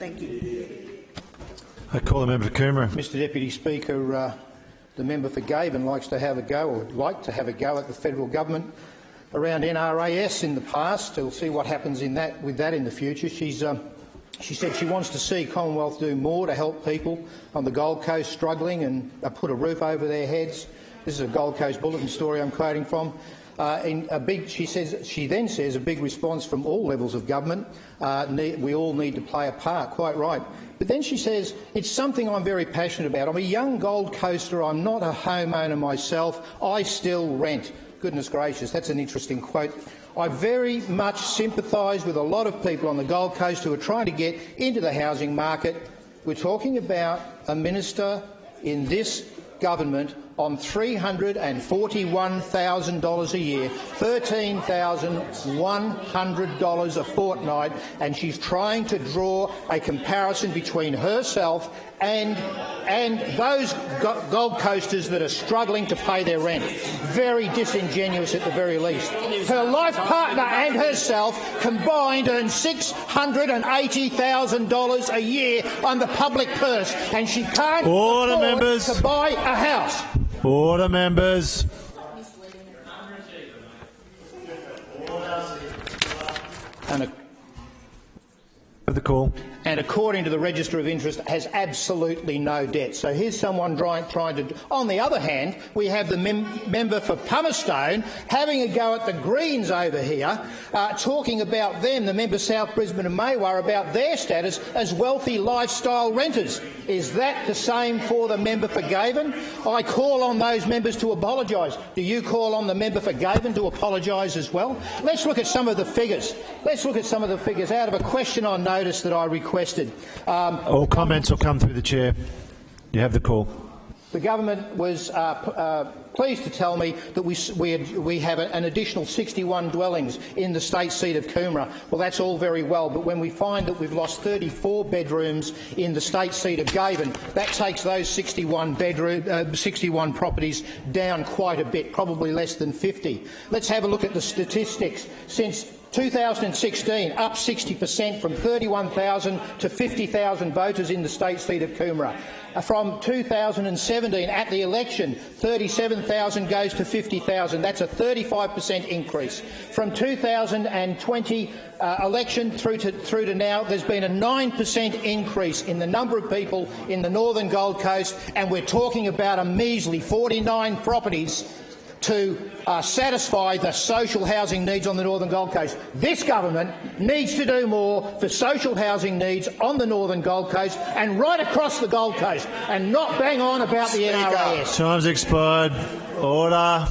Thank you. I call the member for Coomera. Mr Deputy Speaker, the member for Gavin likes to have a go, or would like to have a go at the federal government around NRAS in the past. We'll see what happens with that in the future. She said she wants to see Commonwealth do more to help people on the Gold Coast struggling and put a roof over their heads. This is a Gold Coast Bulletin story I'm quoting from. She then says a big response from all levels of government. We all need to play a part. Quite right. But then she says, it's something I'm very passionate about. I'm a young Gold Coaster. I'm not a homeowner myself. I still rent. Goodness gracious, that's an interesting quote. I very much sympathise with a lot of people on the Gold Coast who are trying to get into the housing market. We're talking about a minister in this government on $341,000 a year, $13,100 a fortnight, and she's trying to draw a comparison between herself and those Gold Coasters that are struggling to pay their rent. Very disingenuous at the very least. Her life partner and herself combined earn $680,000 a year on the public purse, and she can't afford to buy a house. Order, members. The call. And according to the Register of Interest, has absolutely no debt. So here's someone trying to... On the other hand, we have the member for Pumerstone having a go at the Greens over here, talking about them, the member South Brisbane and Maywa, about their status as wealthy lifestyle renters. Is that the same for the member for Gavin? I call on those members to apologise. Do you call on the member for Gavin to apologise as well? Let's look at some of the figures. Let's look at some of the figures out of a question on notice that I requested. All comments will come through the chair. You have the call. The government was pleased to tell me that we have an additional 61 dwellings in the state seat of Coomera. Well, that's all very well, but when we find that we've lost 34 bedrooms in the state seat of Gavin, that takes those 61 properties down quite a bit, probably less than 50. Let's have a look at the statistics. Since 2016, up 60% from 31,000 to 50,000 voters in the state seat of Coomera. From 2017, at the election, 37,000 goes to 50,000. That's a 35% increase. From 2020 election through to now, there's been a 9% increase in the number of people in the northern Gold Coast, and we're talking about a measly 49 properties to satisfy the social housing needs on the northern Gold Coast. This government needs to do more for social housing needs on the northern Gold Coast and right across the Gold Coast, and not bang on about the NRAS. Time's expired. Order.